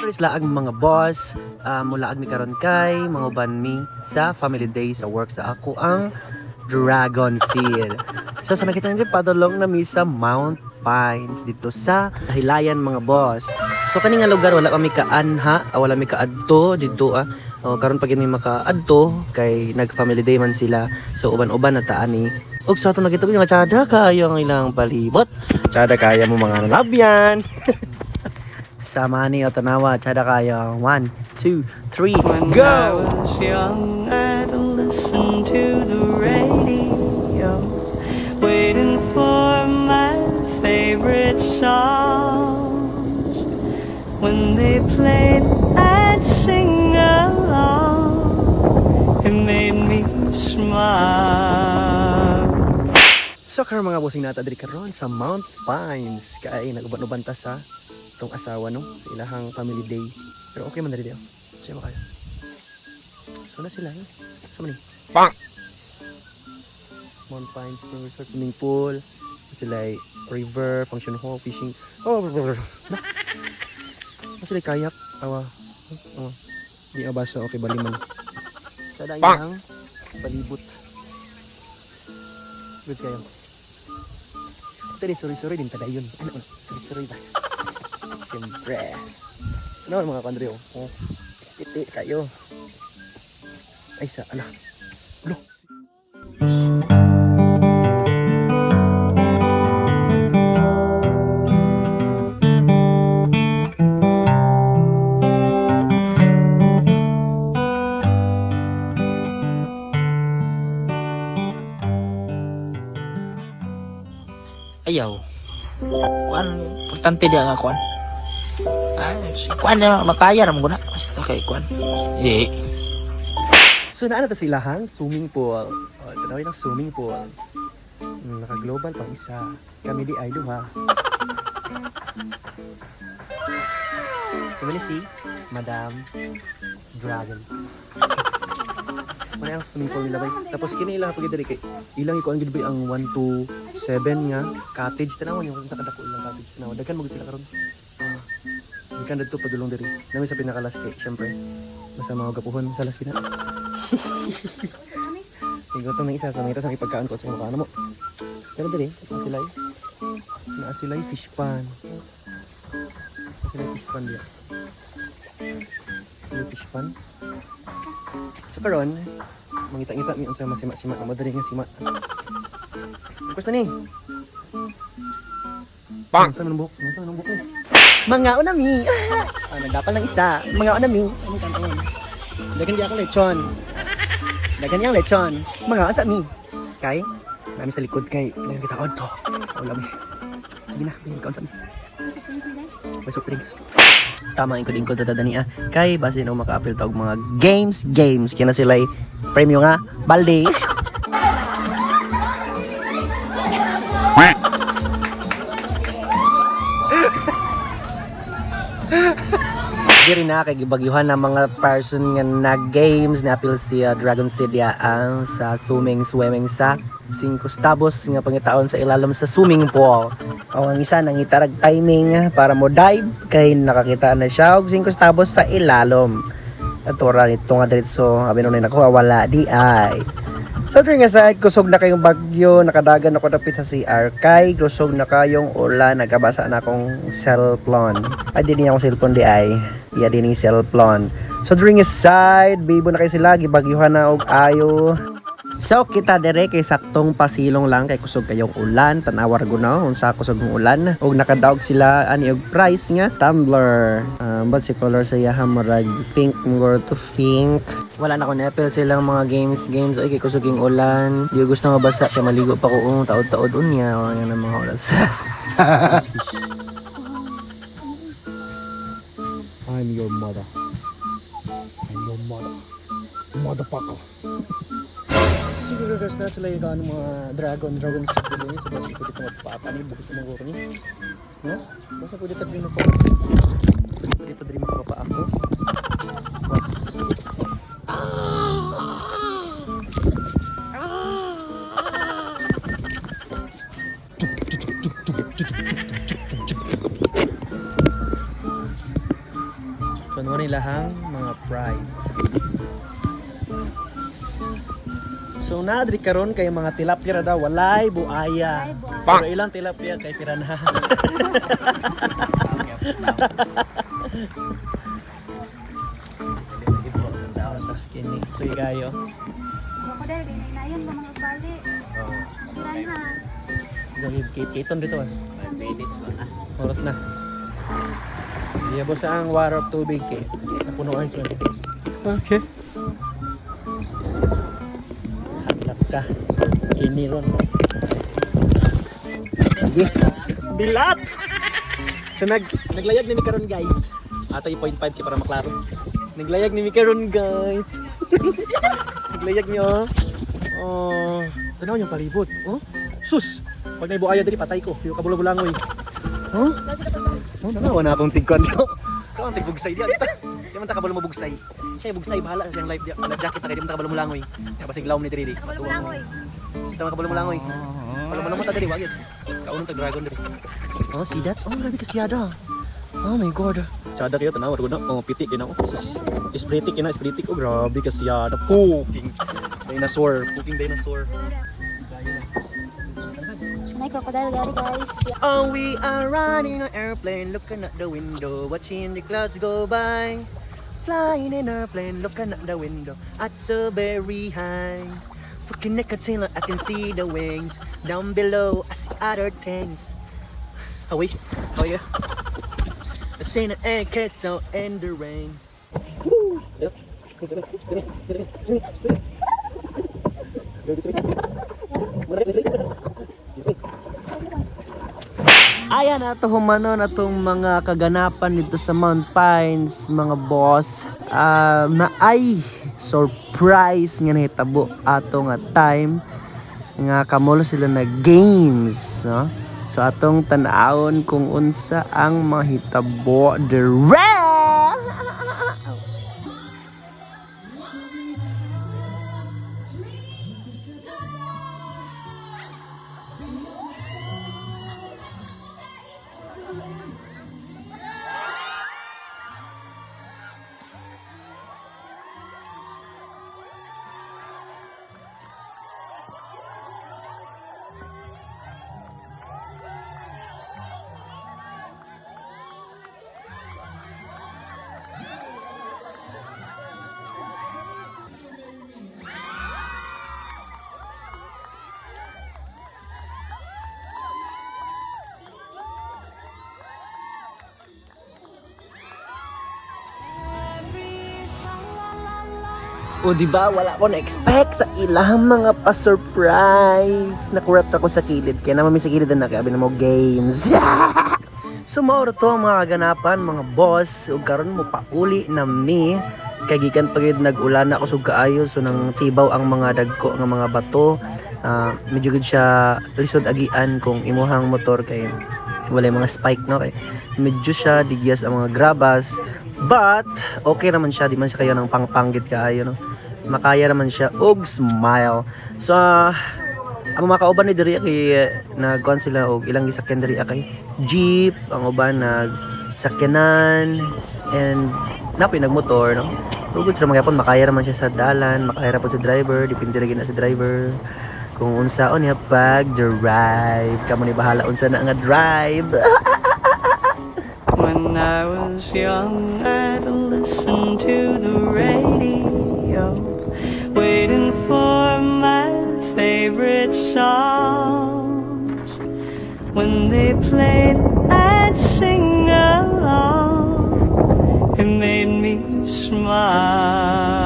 Siyempre sila ang mga boss, mula agmi karon kay mga uban mi sa family day sa work sa ako ang Dragon Seal. So sa nakita nyo, padulong na mi sa Mount Pines dito sa Hilayan mga boss. So kani nga lugar wala kami kaanha, wala mi kaadto dito karon pag mi makaadto kay nag family day man sila. So uban-uban na taani. Og sa ato nakita nga tsada kayo ang ilang palibot. Tsada kaya mo mga nalabyan. Sama ni o tanawa, tsada kayo. 1, 2, 3, go! When I was young, I'd listen to the radio, waiting for my favorite songs. When they played, I'd sing along. It made me smile. So karon mga bossing nata diri karon sa Mount Pines kay naguban-uban ta sa tong asawa no sa ilahang family day. Pero okay man diri daw. Siya kayo. So na sila So mani. Bang. Mount Pines resort, swimming pool, sila river, function hall, fishing. Sila kayak. Di abasa okay baliman. Sada yang palibot. Goods kayo. Tadi sorry din padayon. Ano? Sorry ba? Siyempre. Ano mga kandreo? Piti kayo. Ay sa ala. Lo. Ayaw. Kuan, importante dia nga kuan. Ay, si kuan na makaya ramon ko na. Basta kay kuan. So na ta silahang swimming pool. Tanawin ang swimming pool. Naka-global pang isa. Kami di ay duha. So mali si Madam Dragon. May ang swimming pool nila bay. Tapos kini ilang pagid diri kay ilang iko ang gid bay ang 1 to 7 nga cottage tanawon yung sa kadako ilang cottage tanawon. Daghan mo gid sila karon. Ikan dito padulong diri. Nami sa pinakalas kay syempre. Basta mga gapuhon sa las kina. Igutom ng isa sa mga sa ipagkaan ko sa mga mo. Pero diri, na sila fish pan. Sila fish pan dia. Sila fish pan. So karon, mangita-ngita mi unsa masima-sima, madali nga sima. Basta ni. Pang sa manubok, Mga unami. Nagdapal ng isa. Mga unami. Ano kanton? Dagan di ako lechon. Dagan yang lechon. Mga unsa mi. Kay nami sa likod kay dagan kita on to. Wala mi. Sige na, tingin ka unsa mi. May soft drinks. Tama ingkod-ingkod ta dani kay base no maka-appeal ta og mga games kaya na sila premyo nga balde. Diri na kay gibagyuhan na mga person nga nag-games na appeal si Dragon City ang sa swimming sa 5 stabos nga pangitaon sa ilalim sa swimming pool. O ang isa nang itarag timing para mo dive kay nakakita na siya og 5 stabos sa ilalim. At ora nito nga diretso abi nun nakuha wala di ay. So during aside, kusog na kayong bagyo, nakadagan ako dapit sa CR kay kusog na kayong ulan, nagkabasa na akong cellphone. Ay di niya akong cellphone di ay. Iya din yung cellphone. So during aside, bibo na kayo sila, gibagyuhan na og ayo. So kita dire kay saktong pasilong lang kay kusog kayong ulan, tanawar go na unsa kusog ng ulan og nakadaog sila ani og price nga tumbler. But si color sa yaha murag pink more to pink. Wala na ko na-appeal silang mga games ay kay kusog yung ulan. Di gusto mabasa kay maligo pa ko taod-taod unya o yan ang mga oras. I'm your mother. Motherfucker. Siguro guys na sila yung mga dragon stick din so basta pwede ito magpapani bukod ito mga gawin no? Basta pwede ito rin ako pwede ito rin makapapa ako ilahang mga price. So nadri karon kay mga tilapia ra daw walay buaya. Pero ilang tilapia kay piranha. Kini suy gayo. Krokodil, dininayon ba mga bali? Saan ha? So kiton dito ah. Orot na. Diya bo sa ang war of tubig kay napunuan siya. Okay. Hanap ka. Kiniron mo. Sige. Bilat! So naglayag ni mi karon guys. Ato yung 0.5 kay para maklaro. Naglayag ni mi karon guys. Naglayag niyo. Oh, tanaw yung palibot. Oh, sus. Pag may buaya diri patay ko. Yung kabulabulangoy. Oh? Oh, nanawa na akong tigkon ko. Saan ang tigbugsay diyan? Di man ta kabalo mo bugsay. Siya yung bugsay bahala sa life dia. Wala jacket na kay di man ta kabalo mo langoy. Kaya basig lawom ni diri. Kabalo mo langoy. Kita man kabalo mo langoy. Kabalo mo ta diri wagid. Kaunong tag dragon diri. Oh, see that? Oh, grabe kasiyada. Oh my god. Tsada kayo tanaw ko na. Oh, pitik ina oh. Sus. Ispritik ina, ispritik. Oh, grabe kasiyada. Puking dinosaur, puking dinosaur. May krokodil gari guys. Oh, we are riding an airplane, looking at the window, watching the clouds go by. Flying in an airplane, looking at the window, at so very high. Looking at the I can see the wings. Down below, I see other things. Oh, wait. Oh, yeah. I see the air cats out in the rain. Woo! Yep. Ayan na to humano na tong mga kaganapan dito sa Mount Pines mga boss na ay surprise nga nahitabo ato nga time nga kamolo sila na games no? So atong tan-awon kung unsa ang mahitabo dire. O diba, wala ko na-expect sa ilang mga pa-surprise. Nakurat ako sa kilid, kaya naman may sa kilid na nakabi na mo games. So mauro to ang mga ganapan, mga boss. Ug karon mo pauli na mi. Kagikan pagid nag-ulan ako sug kaayo, so nang tibaw ang mga dagko nga mga bato. Medyo gud siya lisod agian kung imuhang motor kay wala mga spike no kay medyo siya digyas ang mga grabas. But okay naman siya, di man siya kayo ng pangpanggit kaayo no. Makaya naman siya og smile. So ang mga kauban ni diri kay nagkuan sila og ilang gisakyan diri kay jeep, ang uban nag sakyanan and napoy nagmotor no. Ugod sa mga yapon makaya naman siya sa dalan, makaya ra pod sa driver, depende ra gid na sa driver. Kung unsaon niya pag drive, kamo ni bahala unsa na nga drive. When I was young, I'd listen to the radio, waiting for my favorite songs. When they played, I'd sing along. It made me smile.